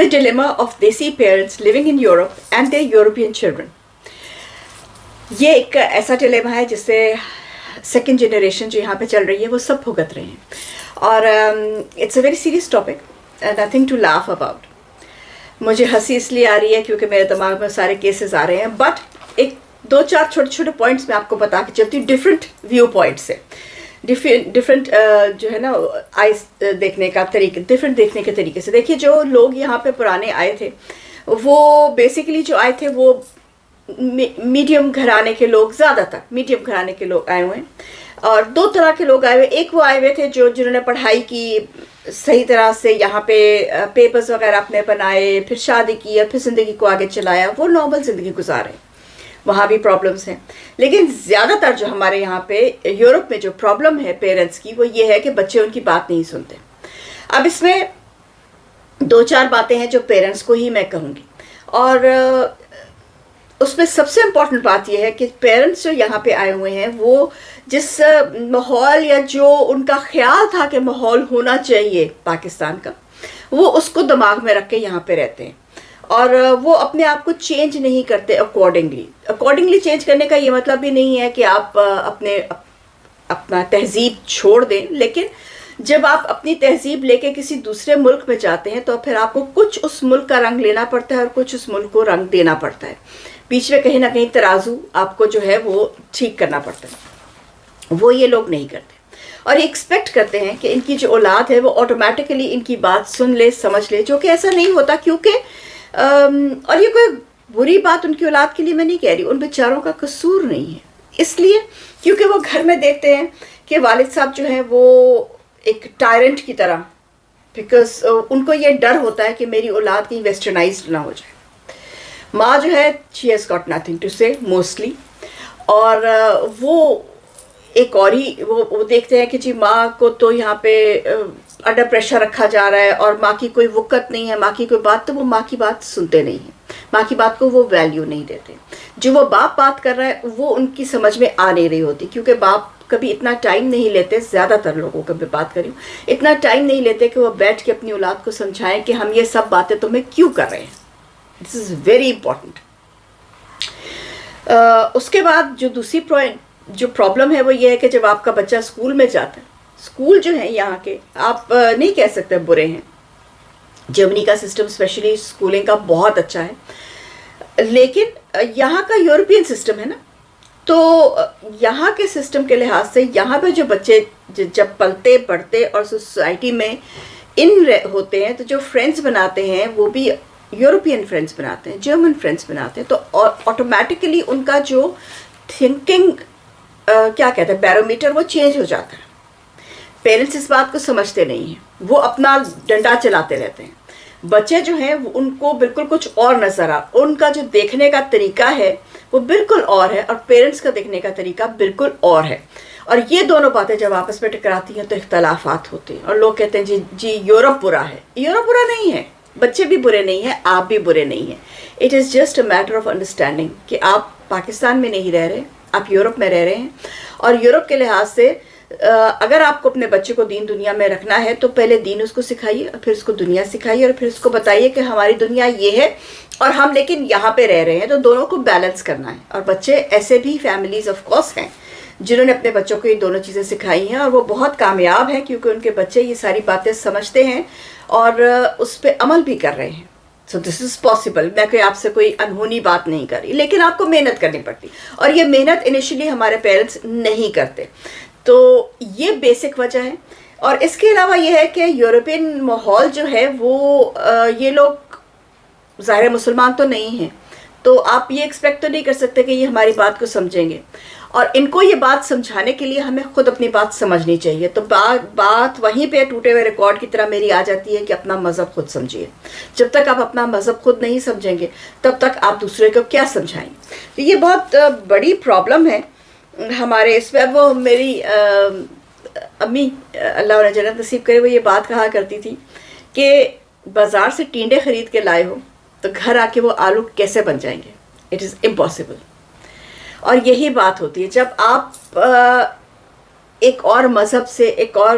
The dilemma of Desi parents living in Europe and their European children. یہ ایک ایسا dilemma ہے جس سے سیکنڈ جنریشن جو یہاں پہ چل رہی ہے وہ سب بھگت رہے ہیں، اور it's a very serious topic, nothing to laugh about. مجھے ہنسی اس لیے آ رہی ہے کیونکہ میرے دماغ میں سارے کیسز آ رہے ہیں، بٹ ایک دو چار چھوٹے چھوٹے پوائنٹس میں آپ کو بتا کے چلتی ہوں، ڈفرینٹ ویو پوائنٹ سے، ڈفرینٹ جو ہے نا آئیز دیکھنے کا طریقہ، ڈفرینٹ دیکھنے کے طریقے سے. دیکھیے جو لوگ یہاں پہ پرانے آئے تھے وہ بیسیکلی جو آئے تھے وہ میڈیم گھرانے کے لوگ، زیادہ تر میڈیم گھرانے کے لوگ آئے ہوئے ہیں. اور دو طرح کے لوگ آئے ہوئے، ایک وہ آئے ہوئے تھے جنہوں نے پڑھائی کی صحیح طرح سے، یہاں پہ پیپرز وغیرہ اپنے بنائے، پھر شادی کی اور پھر زندگی کو آگے چلایا، وہ نارمل زندگی گزارے. وہاں بھی پرابلمس ہیں، لیکن زیادہ تر جو ہمارے یہاں پہ یورپ میں جو پرابلم ہے پیرنٹس کی وہ یہ ہے کہ بچے ان کی بات نہیں سنتے. اب اس میں دو چار باتیں ہیں جو پیرنٹس کو ہی میں کہوں گی، اور اس میں سب سے امپورٹنٹ بات یہ ہے کہ پیرنٹس جو یہاں پہ آئے ہوئے ہیں وہ جس ماحول یا جو ان کا خیال تھا کہ ماحول ہونا چاہیے پاکستان کا، وہ اس کو دماغ میں رکھ کے یہاں پہ رہتے ہیں، اور وہ اپنے آپ کو چینج نہیں کرتے اکارڈنگلی چینج کرنے کا یہ مطلب بھی نہیں ہے کہ آپ اپنا تہذیب چھوڑ دیں، لیکن جب آپ اپنی تہذیب لے کے کسی دوسرے ملک میں جاتے ہیں تو پھر آپ کو کچھ اس ملک کا رنگ لینا پڑتا ہے اور کچھ اس ملک کو رنگ دینا پڑتا ہے. بیچ میں کہیں نہ کہیں ترازو آپ کو جو ہے وہ ٹھیک کرنا پڑتا ہے. وہ یہ لوگ نہیں کرتے، اور یہ ایکسپیکٹ کرتے ہیں کہ ان کی جو اولاد ہے وہ آٹومیٹیکلی ان کی بات سن لے، سمجھ لے، جو کہ ایسا نہیں ہوتا. کیونکہ اور یہ کوئی بری بات ان کی اولاد کے لیے میں نہیں کہہ رہی، ان بیچاروں کا قصور نہیں ہے، اس لیے کیونکہ وہ گھر میں دیکھتے ہیں کہ والد صاحب جو ہیں وہ ایک ٹائرنٹ کی طرح، بیکاز ان کو یہ ڈر ہوتا ہے کہ میری اولاد کہیں ویسٹرنائزڈ نہ ہو جائے. ماں جو ہے she has got nothing to say mostly، اور وہ ایک اور ہی وہ دیکھتے ہیں کہ جی ماں کو تو یہاں پہ انڈر پریشر رکھا جا رہا ہے، اور ماں کی کوئی وقت نہیں ہے، ماں کی کوئی بات، تو وہ ماں کی بات سنتے نہیں ہیں، ماں کی بات کو وہ ویلیو نہیں دیتے. جو وہ باپ بات کر رہا ہے وہ ان کی سمجھ میں آ نہیں رہی ہوتی، کیونکہ باپ کبھی اتنا ٹائم نہیں لیتے، زیادہ تر لوگوں کو میں بات کر رہی ہوں، اتنا ٹائم نہیں لیتے کہ وہ بیٹھ کے اپنی اولاد کو سمجھائیں کہ ہم یہ سب باتیں تمہیں کیوں کر رہے ہیں. دس از ویری امپورٹنٹ. اس کے بعد جو دوسری جو پرابلم ہے وہ یہ ہے کہ جب آپ کا بچہ اسکول میں جاتا ہے، اسکول جو ہیں یہاں کے آپ نہیں کہہ سکتے برے ہیں، جرمنی کا سسٹم اسپیشلی اسکولنگ کا بہت اچھا ہے، لیکن یہاں کا یورپین سسٹم ہے نا، تو یہاں کے سسٹم کے لحاظ سے یہاں پہ جو بچے جب پلتے بڑھتے اور سوسائٹی میں ہوتے ہیں تو جو فرینڈس بناتے ہیں وہ بھی یورپین فرینڈس بناتے ہیں، جرمن فرینڈس بناتے ہیں، تو آٹومیٹیکلی ان کا جو تھنکنگ کیا کہتے ہیں بیرومیٹر وہ چینج ہو جاتا ہے. پیرنٹس اس بات کو سمجھتے نہیں ہیں، وہ اپنا ڈنڈا چلاتے رہتے ہیں. بچے جو ہیں ان کو بالکل کچھ اور نظر ان کا جو دیکھنے کا طریقہ ہے وہ بالکل اور ہے، اور پیرنٹس کا دیکھنے کا طریقہ بالکل اور ہے. اور یہ دونوں باتیں جب آپس میں ٹکراتی ہیں تو اختلافات ہوتے ہیں، اور لوگ کہتے ہیں جی یورپ برا ہے. یورپ برا نہیں ہے، بچے بھی برے نہیں ہیں، آپ بھی برے نہیں ہیں. It is just a matter of understanding کہ آپ پاکستان میں نہیں رہ رہے، آپ یورپ میں رہ رہے ہیں، اور یورپ کے لحاظ سے اگر آپ کو اپنے بچے کو دین دنیا میں رکھنا ہے تو پہلے دین اس کو سکھائیے، اور پھر اس کو دنیا سکھائیے، اور پھر اس کو بتائیے کہ ہماری دنیا یہ ہے اور ہم لیکن یہاں پہ رہ رہے ہیں، تو دونوں کو بیلنس کرنا ہے. اور بچے ایسے بھی فیملیز آف کورس ہیں جنہوں نے اپنے بچوں کو یہ دونوں چیزیں سکھائی ہیں، اور وہ بہت کامیاب ہیں کیونکہ ان کے بچے یہ ساری باتیں سمجھتے ہیں اور اس پہ عمل بھی کر رہے ہیں. سو دس از پاسبل. میں کوئی آپ سے کوئی انہونی بات نہیں کر رہی، لیکن آپ کو محنت کرنی پڑتی، اور یہ محنت انیشلی ہمارے پیرنٹس نہیں کرتے. تو یہ بیسک وجہ ہے. اور اس کے علاوہ یہ ہے کہ یورپین ماحول جو ہے وہ یہ لوگ ظاہر مسلمان تو نہیں ہیں، تو آپ یہ ایکسپیکٹ تو نہیں کر سکتے کہ یہ ہماری بات کو سمجھیں گے، اور ان کو یہ بات سمجھانے کے لیے ہمیں خود اپنی بات سمجھنی چاہیے. تو بات وہیں پہ ٹوٹے ہوئے ریکارڈ کی طرح میری آ جاتی ہے کہ اپنا مذہب خود سمجھیے. جب تک آپ اپنا مذہب خود نہیں سمجھیں گے تب تک آپ دوسرے کو کیا سمجھائیں. تو یہ بہت بڑی پرابلم ہے ہمارے اس میں. وہ میری امی اللہ انہیں جنت نصیب کرے، وہ یہ بات کہا کرتی تھی کہ بازار سے ٹینڈے خرید کے لائے ہو تو گھر آ کے وہ آلو کیسے بن جائیں گے. It is impossible. اور یہی بات ہوتی ہے جب آپ ایک اور مذہب سے، ایک اور